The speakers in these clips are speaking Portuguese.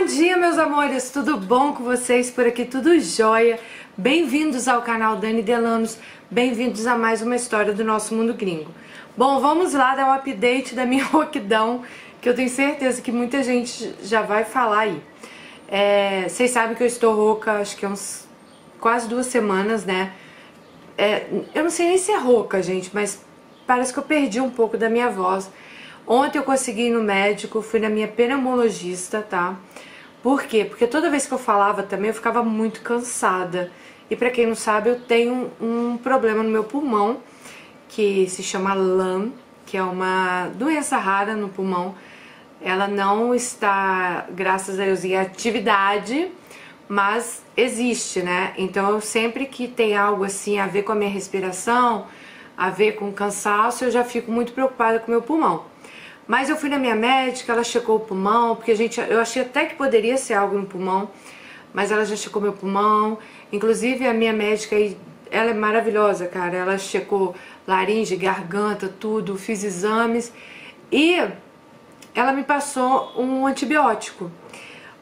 Bom dia, meus amores, tudo bom com vocês? Por aqui tudo jóia. Bem-vindos ao canal Dani Delanos, bem-vindos a mais uma história do nosso mundo gringo. Bom, vamos lá dar um update da minha rouquidão, que eu tenho certeza que muita gente já vai falar aí. Vocês sabem que eu estou rouca, acho que uns quase 2 semanas, né? Eu não sei nem se é rouca, gente, mas parece que eu perdi um pouco da minha voz. Ontem eu consegui ir no médico, fui na minha pneumologista, tá? Por quê? Porque toda vez que eu falava também eu ficava muito cansada. E pra quem não sabe, eu tenho um problema no meu pulmão, que se chama LAM, que é uma doença rara no pulmão. Ela não está, graças a Deus, em atividade, mas existe, né? Então eu sempre que tem algo assim a ver com a minha respiração, a ver com cansaço, eu já fico muito preocupada com o meu pulmão. Mas eu fui na minha médica, ela checou o pulmão, porque eu achei até que poderia ser algo no pulmão, mas ela já checou meu pulmão. Inclusive a minha médica, ela é maravilhosa, cara, ela checou laringe, garganta, tudo, fiz exames e ela me passou um antibiótico.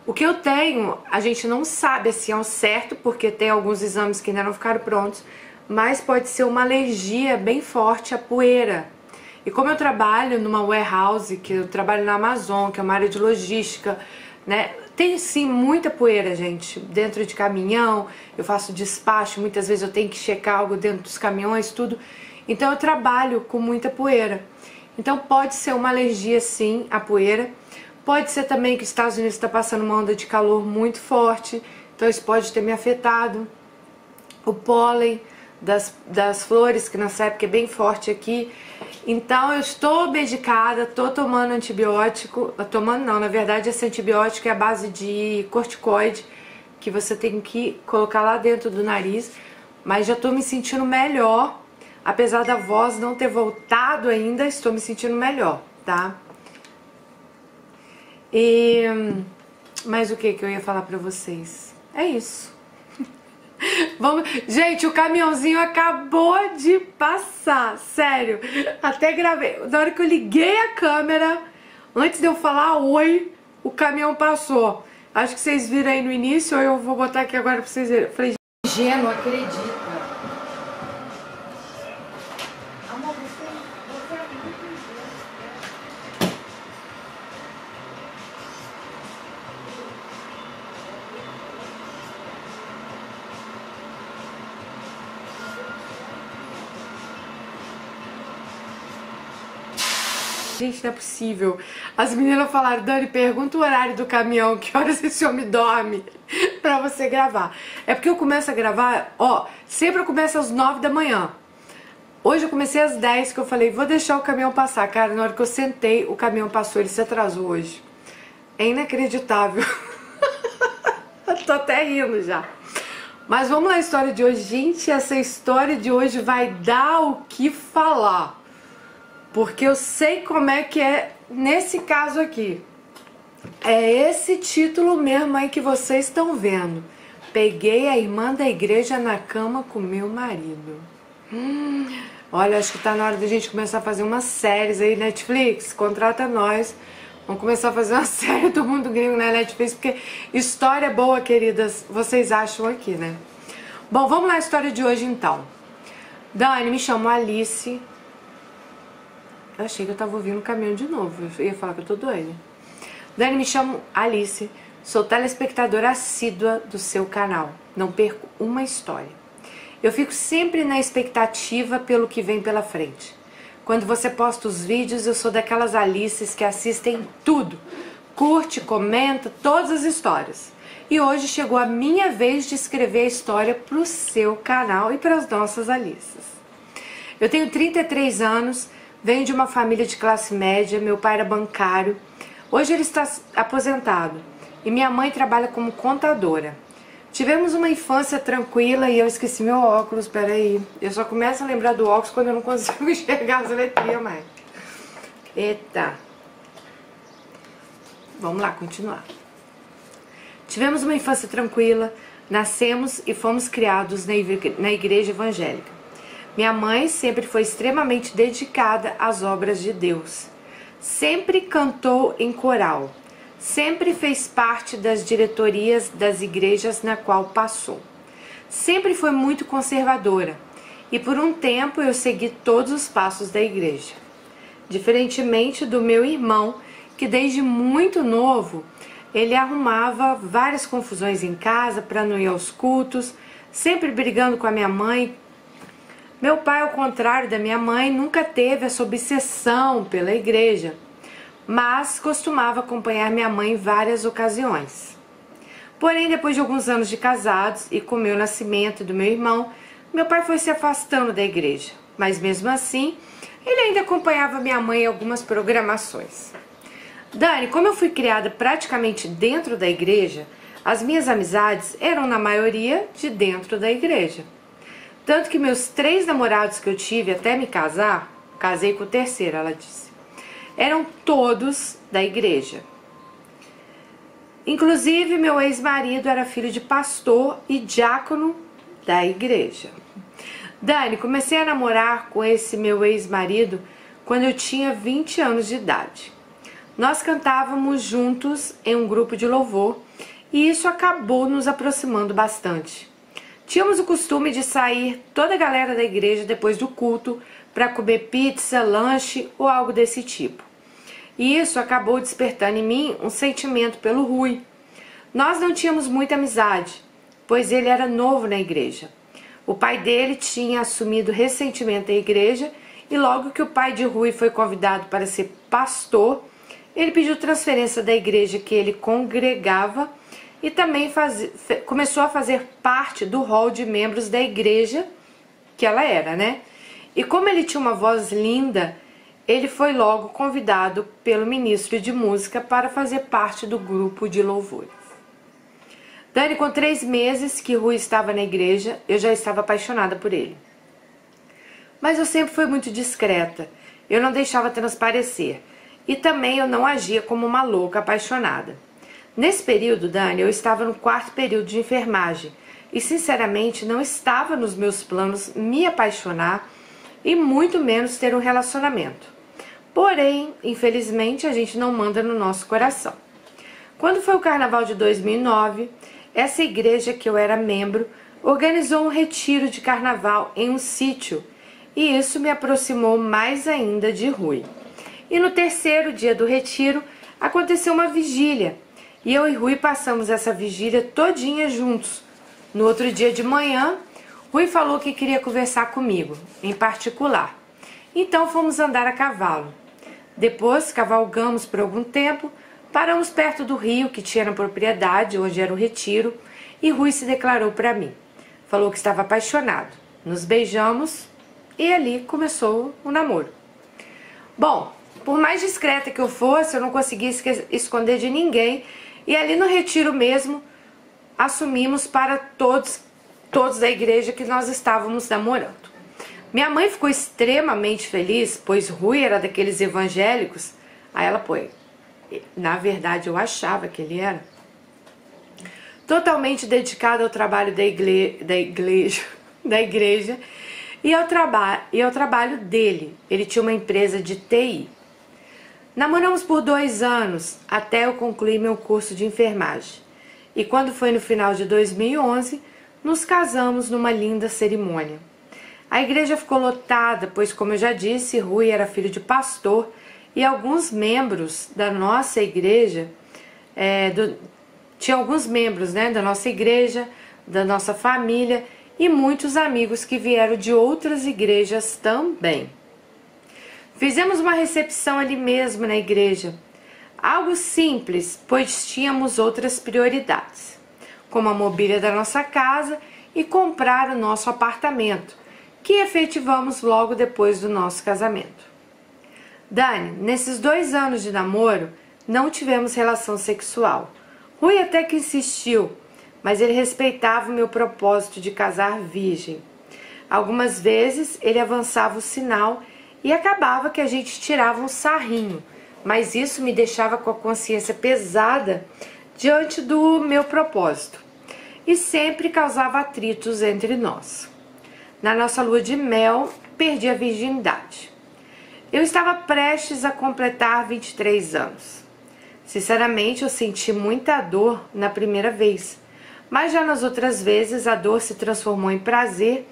O que eu tenho, a gente não sabe assim ao certo, porque tem alguns exames que ainda não ficaram prontos, mas pode ser uma alergia bem forte à poeira. E como eu trabalho numa warehouse, que eu trabalho na Amazon, que é uma área de logística, né? Tem sim muita poeira, gente, dentro de caminhão, eu faço despacho, muitas vezes eu tenho que checar algo dentro dos caminhões, tudo. Então eu trabalho com muita poeira. Então pode ser uma alergia sim à poeira. Pode ser também que os Estados Unidos está passando uma onda de calor muito forte, então isso pode ter me afetado. O pólen das flores, que nessa época é bem forte aqui. Então eu estou medicada, estou tomando antibiótico, tomando não, na verdade esse antibiótico é a base de corticoide, que você tem que colocar lá dentro do nariz, mas já estou me sentindo melhor, apesar da voz não ter voltado ainda, estou me sentindo melhor, tá? Mas o que eu ia falar pra vocês? É isso. Vamos... Gente, o caminhãozinho acabou de passar, sério. Até gravei. Na hora que eu liguei a câmera, antes de eu falar oi, o caminhão passou. Acho que vocês viram aí no início, ou eu vou botar aqui agora pra vocês verem. Eu falei, ingênuo, acredita. Amor, você é muito ingênuo. Gente, não é possível. As meninas falaram, Dani, pergunta o horário do caminhão, que horas esse homem dorme pra você gravar. É porque eu começo a gravar, ó, sempre eu começo às 9 da manhã. Hoje eu comecei às 10, que eu falei, vou deixar o caminhão passar. Cara, na hora que eu sentei, o caminhão passou, ele se atrasou hoje. É inacreditável. Eu tô até rindo já. Mas vamos lá, a história de hoje. Gente, essa história de hoje vai dar o que falar. Porque eu sei como é que é nesse caso aqui. É esse título mesmo aí que vocês estão vendo. Peguei a irmã da igreja na cama com meu marido. Olha, acho que tá na hora da gente começar a fazer umas séries aí, Netflix, contrata nós. Vamos começar a fazer uma série do mundo gringo na Netflix, porque história boa, queridas, vocês acham aqui, né? Bom, vamos lá a história de hoje então. Dani, me chamo Alice. Eu achei que eu tava ouvindo o caminhão de novo. Eu ia falar que eu tô doida. Dani, me chamo Alice. Sou telespectadora assídua do seu canal. Não perco uma história. Eu fico sempre na expectativa pelo que vem pela frente. Quando você posta os vídeos, eu sou daquelas Alices que assistem tudo. Curte, comenta todas as histórias. E hoje chegou a minha vez de escrever a história pro seu canal e para as nossas Alices. Eu tenho 33 anos. Venho de uma família de classe média, meu pai era bancário, hoje ele está aposentado e minha mãe trabalha como contadora. Tivemos uma infância tranquila e eu esqueci meu óculos, peraí, eu só começo a lembrar do óculos quando eu não consigo enxergar as letrinhas mais. Eita, vamos lá, continuar. Tivemos uma infância tranquila, nascemos e fomos criados na igreja evangélica. Minha mãe sempre foi extremamente dedicada às obras de Deus. Sempre cantou em coral. sempre fez parte das diretorias das igrejas na qual passou. Sempre foi muito conservadora e por um tempo eu segui todos os passos da igreja. Diferentemente do meu irmão, que desde muito novo ele arrumava várias confusões em casa para não ir aos cultos, sempre brigando com a minha mãe. Meu pai, ao contrário da minha mãe, nunca teve essa obsessão pela igreja, mas costumava acompanhar minha mãe em várias ocasiões. Porém, depois de alguns anos de casados e com o meu nascimento e do meu irmão, meu pai foi se afastando da igreja, mas mesmo assim, ele ainda acompanhava minha mãe em algumas programações. Dani, como eu fui criada praticamente dentro da igreja, as minhas amizades eram na maioria de dentro da igreja. Tanto que meus 3 namorados que eu tive até me casar, casei com o terceiro, ela disse, eram todos da igreja. Inclusive, meu ex-marido era filho de pastor e diácono da igreja. Dani, comecei a namorar com esse meu ex-marido quando eu tinha 20 anos de idade. Nós cantávamos juntos em um grupo de louvor e isso acabou nos aproximando bastante. Tínhamos o costume de sair toda a galera da igreja depois do culto para comer pizza, lanche ou algo desse tipo. E isso acabou despertando em mim um sentimento pelo Rui. Nós não tínhamos muita amizade, pois ele era novo na igreja. O pai dele tinha assumido recentemente a igreja e logo que o pai de Rui foi convidado para ser pastor, ele pediu transferência da igreja que ele congregava e também começou a fazer parte do hall de membros da igreja que ela era, né? E como ele tinha uma voz linda, ele foi logo convidado pelo ministro de música para fazer parte do grupo de louvores. Dani, com 3 meses que Rui estava na igreja, eu já estava apaixonada por ele. Mas eu sempre fui muito discreta, eu não deixava transparecer e também eu não agia como uma louca apaixonada. Nesse período, Dani, eu estava no 4º período de enfermagem e sinceramente não estava nos meus planos me apaixonar e muito menos ter um relacionamento. Porém, infelizmente, a gente não manda no nosso coração. Quando foi o carnaval de 2009, essa igreja que eu era membro organizou um retiro de carnaval em um sítio e isso me aproximou mais ainda de Rui. E no 3º dia do retiro aconteceu uma vigília e eu e Rui passamos essa vigília todinha juntos. No outro dia de manhã, Rui falou que queria conversar comigo, em particular. Então fomos andar a cavalo. Depois cavalgamos por algum tempo, paramos perto do rio que tinha na propriedade, onde era o retiro, e Rui se declarou para mim. Falou que estava apaixonado. Nos beijamos e ali começou o namoro. Bom, por mais discreta que eu fosse, eu não conseguia esconder de ninguém e ali no retiro mesmo assumimos para todos da igreja que nós estávamos namorando. Minha mãe ficou extremamente feliz, pois Rui era daqueles evangélicos. Aí ela foi. Na verdade, eu achava que ele era totalmente dedicado ao trabalho da igreja e ao trabalho dele. Ele tinha uma empresa de TI. Namoramos por 2 anos até eu concluir meu curso de enfermagem. E quando foi no final de 2011, nos casamos numa linda cerimônia. A igreja ficou lotada, pois, como eu já disse, Rui era filho de pastor e alguns membros da nossa igreja, tinha alguns membros, né, da nossa igreja, da nossa família e muitos amigos que vieram de outras igrejas também. Fizemos uma recepção ali mesmo na igreja. Algo simples, pois tínhamos outras prioridades, como a mobília da nossa casa e comprar o nosso apartamento, que efetivamos logo depois do nosso casamento. Dani, nesses 2 anos de namoro, não tivemos relação sexual. Rui até que insistiu, mas ele respeitava o meu propósito de casar virgem. Algumas vezes ele avançava o sinal e acabava que a gente tirava um sarrinho, mas isso me deixava com a consciência pesada diante do meu propósito e sempre causava atritos entre nós. Na nossa lua de mel, perdi a virgindade. Eu estava prestes a completar 23 anos. Sinceramente, eu senti muita dor na primeira vez, mas já nas outras vezes a dor se transformou em prazer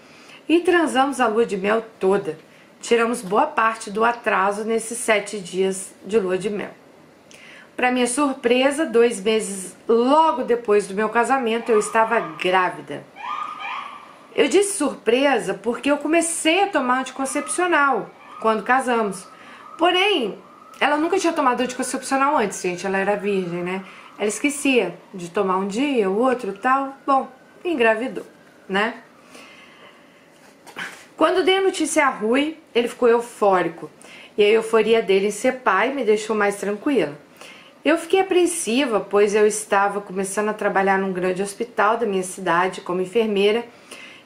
e transamos a lua de mel toda. Tiramos boa parte do atraso nesses 7 dias de lua de mel. Para minha surpresa, 2 meses logo depois do meu casamento, eu estava grávida. Eu disse surpresa porque eu comecei a tomar anticoncepcional quando casamos. Porém, ela nunca tinha tomado anticoncepcional antes, gente. Ela era virgem, né? Ela esquecia de tomar um dia, o outro, tal. Bom, engravidou, né? Quando dei a notícia a Rui, ele ficou eufórico. E a euforia dele em ser pai me deixou mais tranquila. Eu fiquei apreensiva, pois eu estava começando a trabalhar num grande hospital da minha cidade como enfermeira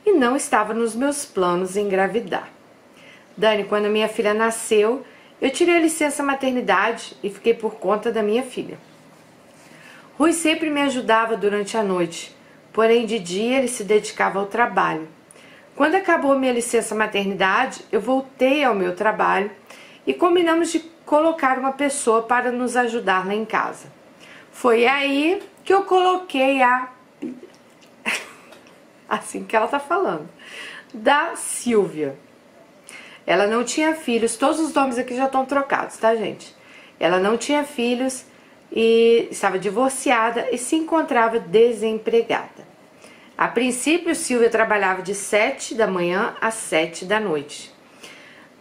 e não estava nos meus planos engravidar. Dani, quando minha filha nasceu, eu tirei a licença maternidade e fiquei por conta da minha filha. Rui sempre me ajudava durante a noite, porém de dia ele se dedicava ao trabalho. Quando acabou minha licença maternidade, eu voltei ao meu trabalho e combinamos de colocar uma pessoa para nos ajudar lá em casa. Foi aí que eu coloquei assim que ela tá falando, da Silvia. Ela não tinha filhos, todos os nomes aqui já estão trocados, tá, gente? Ela não tinha filhos e estava divorciada e se encontrava desempregada. A princípio, Silvia trabalhava de 7 da manhã às 7 da noite.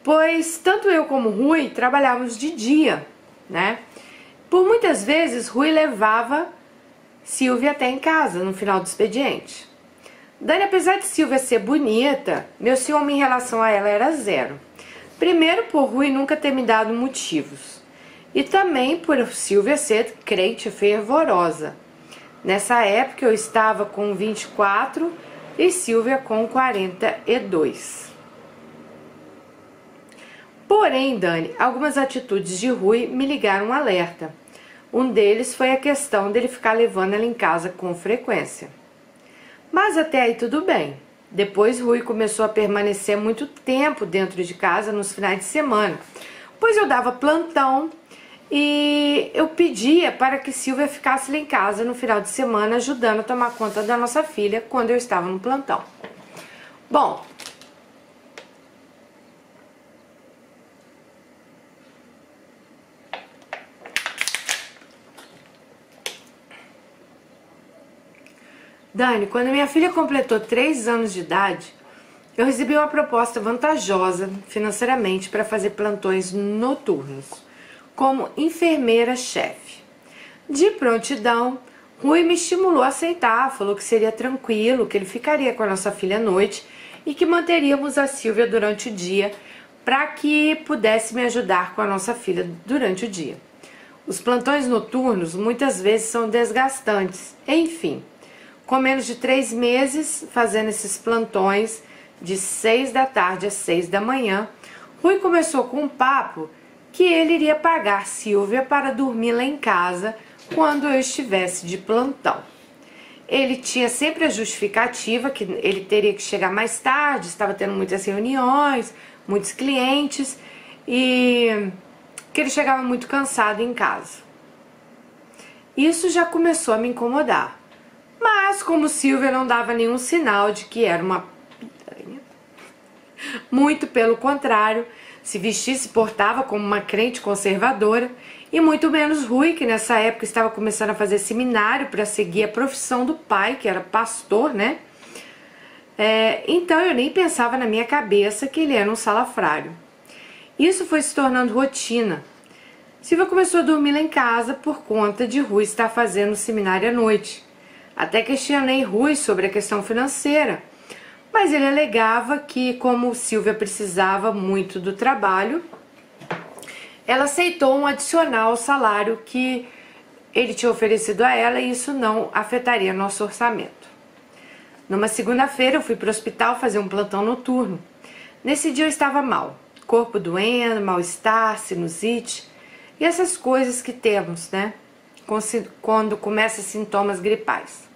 Pois tanto eu como Rui trabalhávamos de dia, né? Por muitas vezes, Rui levava Silvia até em casa no final do expediente. Dani, apesar de Silvia ser bonita, meu ciúme em relação a ela era zero. Primeiro, por Rui nunca ter me dado motivos. E também por Silvia ser crente fervorosa. Nessa época eu estava com 24 e Silvia com 42. Porém, Dani, algumas atitudes de Rui me ligaram um alerta. Um deles foi a questão dele ficar levando ela em casa com frequência. Mas até aí tudo bem. Depois Rui começou a permanecer muito tempo dentro de casa nos finais de semana, pois eu dava plantão e eu pedia para que Silvia ficasse lá em casa no final de semana ajudando a tomar conta da nossa filha quando eu estava no plantão. Bom, Dani, quando minha filha completou 3 anos de idade, eu recebi uma proposta vantajosa financeiramente para fazer plantões noturnos, como enfermeira-chefe. De prontidão, Rui me estimulou a aceitar, falou que seria tranquilo, que ele ficaria com a nossa filha à noite e que manteríamos a Silvia durante o dia para que pudesse me ajudar com a nossa filha durante o dia. Os plantões noturnos muitas vezes são desgastantes, enfim. Com menos de 3 meses fazendo esses plantões de 6 da tarde às 6 da manhã, Rui começou com um papo que ele iria pagar Silvia para dormir lá em casa quando eu estivesse de plantão. Ele tinha sempre a justificativa que ele teria que chegar mais tarde, estava tendo muitas reuniões, muitos clientes e que ele chegava muito cansado em casa. Isso já começou a me incomodar. Mas como Silvia não dava nenhum sinal de que era uma piranha, muito pelo contrário, se vestia e se portava como uma crente conservadora, e muito menos Rui, que nessa época estava começando a fazer seminário para seguir a profissão do pai, que era pastor, né? Então eu nem pensava na minha cabeça que ele era um salafrário. Isso foi se tornando rotina. Silvia começou a dormir lá em casa por conta de Rui estar fazendo seminário à noite. Até questionei Rui sobre a questão financeira, mas ele alegava que, como Silvia precisava muito do trabalho, ela aceitou um adicional ao salário que ele tinha oferecido a ela e isso não afetaria nosso orçamento. Numa segunda-feira eu fui para o hospital fazer um plantão noturno. Nesse dia eu estava mal, corpo doendo, mal-estar, sinusite e essas coisas que temos, né? Quando começam sintomas gripais.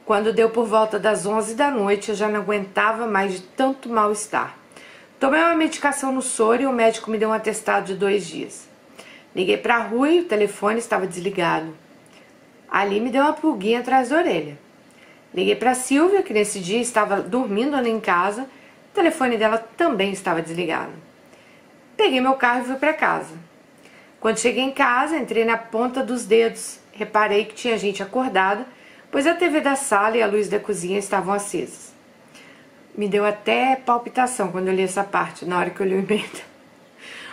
Quando deu por volta das 11 da noite, eu já não aguentava mais de tanto mal-estar. Tomei uma medicação no soro e o médico me deu um atestado de 2 dias. Liguei para a Rui, o telefone estava desligado. Ali me deu uma pulguinha atrás da orelha. Liguei para a Silvia, que nesse dia estava dormindo em casa, o telefone dela também estava desligado. Peguei meu carro e fui para casa. Quando cheguei em casa, entrei na ponta dos dedos. Reparei que tinha gente acordada, pois a TV da sala e a luz da cozinha estavam acesas. Me deu até palpitação quando eu li essa parte, na hora que eu li o e-mail.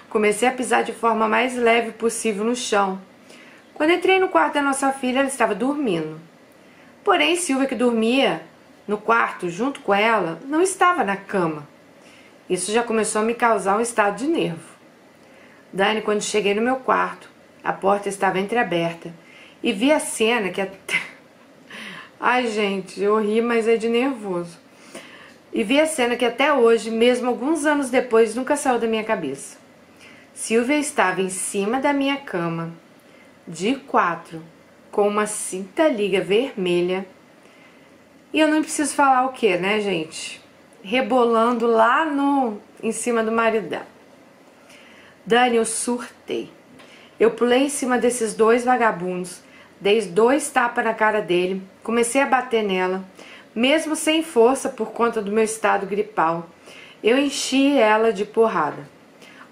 Comecei a pisar de forma mais leve possível no chão. Quando entrei no quarto da nossa filha, ela estava dormindo. Porém, Silvia, que dormia no quarto junto com ela, não estava na cama. Isso já começou a me causar um estado de nervo. Dani, quando cheguei no meu quarto, a porta estava entreaberta e vi a cena que até... Ai, gente, eu ri, mas é de nervoso. E vi a cena que até hoje, mesmo alguns anos depois, nunca saiu da minha cabeça. Silvia estava em cima da minha cama, de quatro, com uma cinta-liga vermelha. E eu não preciso falar o que, né, gente? Rebolando lá em cima do marido dela. Dani, eu surtei. Eu pulei em cima desses dois vagabundos, dei 2 tapas na cara dele, comecei a bater nela, mesmo sem força por conta do meu estado gripal. Eu enchi ela de porrada.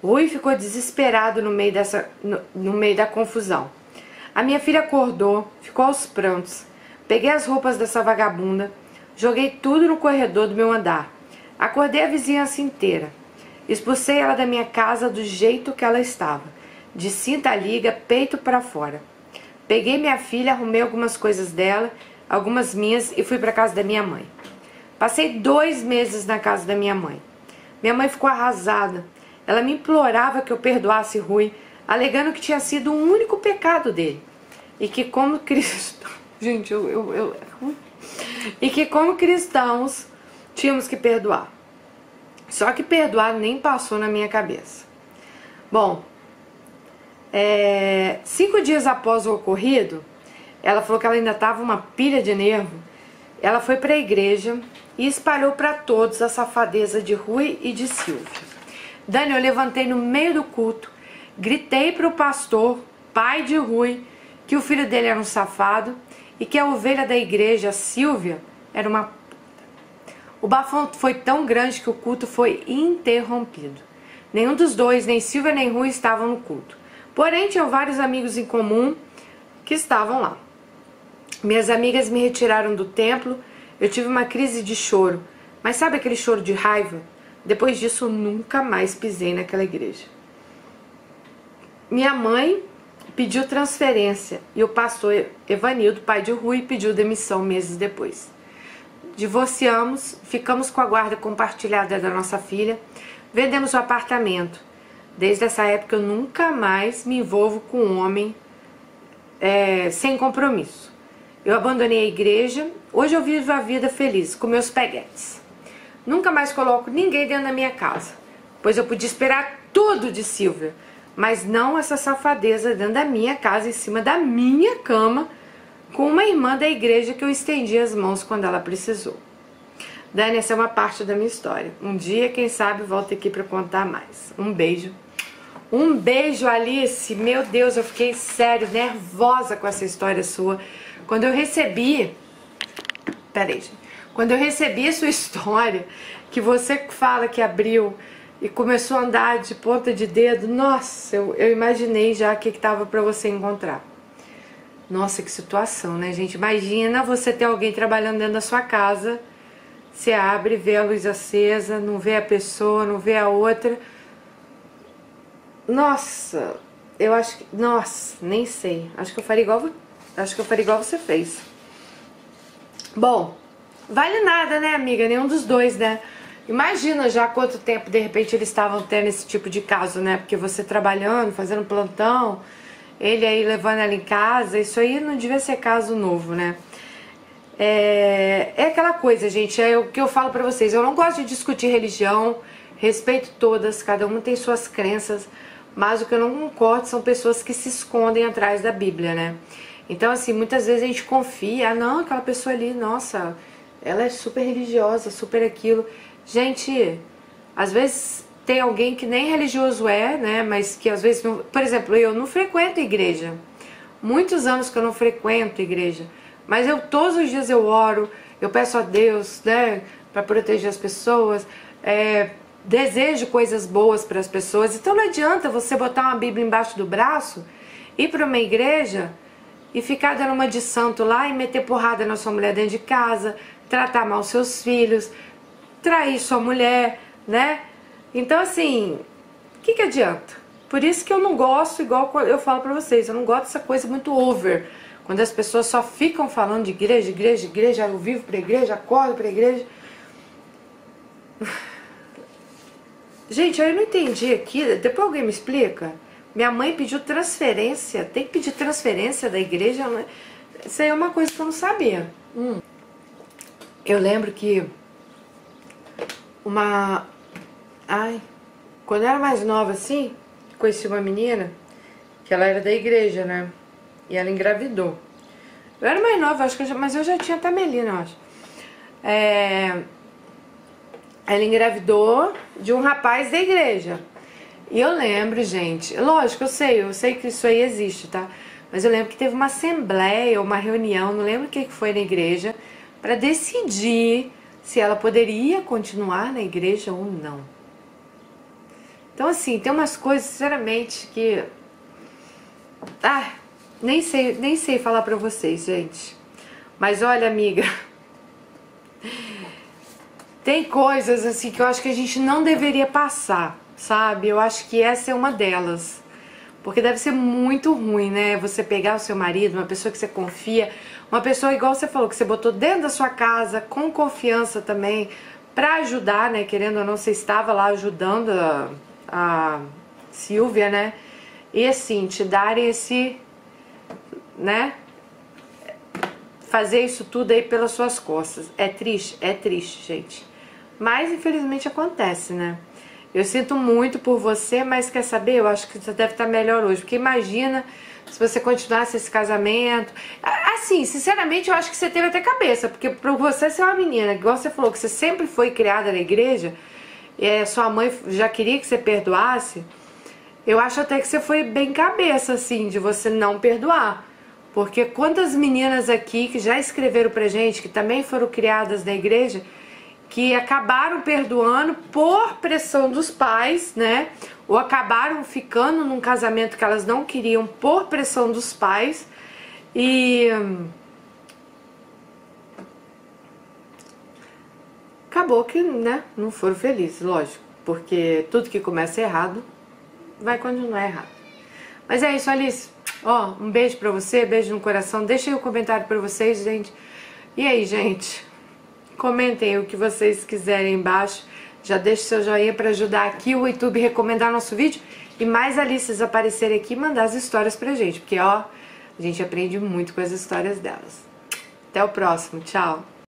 Rui ficou desesperado no meio da confusão. A minha filha acordou, ficou aos prantos. Peguei as roupas dessa vagabunda, joguei tudo no corredor do meu andar. Acordei a vizinhança inteira. Expulsei ela da minha casa do jeito que ela estava, de cinta-liga, peito para fora. Peguei minha filha, arrumei algumas coisas dela, algumas minhas e fui para casa da minha mãe. Passei 2 meses na casa da minha mãe. Minha mãe ficou arrasada. Ela me implorava que eu perdoasse Rui, alegando que tinha sido o único pecado dele. E que como cristãos... Gente, E que como cristãos tínhamos que perdoar. Só que perdoar nem passou na minha cabeça. Bom, 5 dias após o ocorrido, ela falou que ela ainda estava uma pilha de nervo. Ela foi para a igreja e espalhou para todos a safadeza de Rui e de Silvia. Dani, eu levantei no meio do culto, gritei para o pastor, pai de Rui, que o filho dele era um safado e que a ovelha da igreja, Silvia, era uma puta. O bafão foi tão grande que o culto foi interrompido. Nenhum dos dois, nem Silvia nem Rui, estavam no culto. Porém, tinham vários amigos em comum que estavam lá. Minhas amigas me retiraram do templo, eu tive uma crise de choro. Mas sabe aquele choro de raiva? Depois disso, eu nunca mais pisei naquela igreja. Minha mãe pediu transferência e o pastor Evanildo, pai de Rui, pediu demissão meses depois. Divorciamos, ficamos com a guarda compartilhada da nossa filha, vendemos o apartamento. Desde essa época eu nunca mais me envolvo com um homem sem compromisso. Eu abandonei a igreja, hoje eu vivo a vida feliz com meus peguetes. Nunca mais coloco ninguém dentro da minha casa, pois eu podia esperar tudo de Silvia, mas não essa safadeza dentro da minha casa, em cima da minha cama, com uma irmã da igreja que eu estendi as mãos quando ela precisou. Dani, essa é uma parte da minha história. Um dia, quem sabe, volto aqui para contar mais. Um beijo. Um beijo, Alice. Meu Deus, eu fiquei sério, nervosa com essa história sua. Quando eu recebi... Peraí, gente. Quando eu recebi a sua história, que você fala que abriu e começou a andar de ponta de dedo, nossa, eu imaginei já o que estava para você encontrar. Nossa, que situação, né, gente? Imagina você ter alguém trabalhando dentro da sua casa, você abre, vê a luz acesa, não vê a pessoa, não vê a outra. Nossa, eu acho que... Nossa, nem sei. Acho que eu faria igual você fez. Bom, vale nada, né, amiga? Nenhum dos dois, né? Imagina já quanto tempo, de repente, eles estavam tendo esse tipo de caso, né? Porque você trabalhando, fazendo plantão, ele aí levando ela em casa, isso aí não devia ser caso novo, né? É aquela coisa, gente, é o que eu falo pra vocês. Eu não gosto de discutir religião, respeito todas, cada uma tem suas crenças, mas o que eu não concordo são pessoas que se escondem atrás da Bíblia, né? Então, assim, muitas vezes a gente confia, não, aquela pessoa ali, nossa, ela é super religiosa, super aquilo. Gente, às vezes tem alguém que nem religioso é, né? Mas que às vezes, não, por exemplo, eu não frequento igreja. Muitos anos que eu não frequento igreja. Mas todos os dias eu oro, eu peço a Deus, né? Para proteger as pessoas. Desejo coisas boas para as pessoas. Então não adianta você botar uma Bíblia embaixo do braço, ir para uma igreja e ficar dando uma de santo lá e meter porrada na sua mulher dentro de casa, tratar mal seus filhos, trair sua mulher, né? Então assim, o que adianta? Por isso que eu não gosto, igual eu falo pra vocês, eu não gosto dessa coisa muito over, quando as pessoas só ficam falando de igreja, igreja, igreja, eu vivo pra igreja, acordo pra igreja. Gente, eu não entendi aqui, depois alguém me explica. Minha mãe pediu transferência, tem que pedir transferência da igreja, isso aí é uma coisa que eu não sabia. Eu lembro que quando eu era mais nova assim, conheci uma menina, que ela era da igreja, né? E ela engravidou. Eu era mais nova, acho que mas eu já tinha até Melina, eu acho. Ela engravidou de um rapaz da igreja. E eu lembro, gente, lógico, eu sei que isso aí existe, tá? Mas eu lembro que teve uma assembleia, uma reunião, não lembro o que foi na igreja, para decidir se ela poderia continuar na igreja ou não. Então assim, tem umas coisas, sinceramente, que... nem sei falar pra vocês, gente. Mas olha, amiga, tem coisas assim que eu acho que a gente não deveria passar, sabe? Eu acho que essa é uma delas. Porque deve ser muito ruim, né? Você pegar o seu marido, uma pessoa que você confia, uma pessoa igual você falou, que você botou dentro da sua casa, com confiança também, pra ajudar, né? Querendo ou não, você estava lá ajudando a Silvia, né? E assim, te darem esse, né? Fazer isso tudo aí pelas suas costas. É triste, gente. Mas infelizmente acontece, né? Eu sinto muito por você, mas quer saber? Eu acho que você deve estar melhor hoje. Porque imagina se você continuasse esse casamento. Assim, sinceramente, eu acho que você teve até cabeça. Porque pra você ser uma menina, igual você falou, que você sempre foi criada na igreja, e sua mãe já queria que você perdoasse, eu acho até que você foi bem cabeça, assim, de você não perdoar. Porque quantas meninas aqui que já escreveram pra gente, que também foram criadas na igreja, que acabaram perdoando por pressão dos pais, né? Ou acabaram ficando num casamento que elas não queriam por pressão dos pais e acabou que, né, não foram felizes, lógico, porque tudo que começa errado vai continuar errado. Mas é isso, Alice. Ó, um beijo pra você, beijo no coração. Deixa aí um comentário pra vocês, gente. E aí, gente? Comentem o que vocês quiserem embaixo. Já deixa seu joinha para ajudar aqui o YouTube recomendar nosso vídeo e mais Alices aparecerem aqui e mandar as histórias pra gente, porque ó, a gente aprende muito com as histórias delas. Até o próximo, tchau!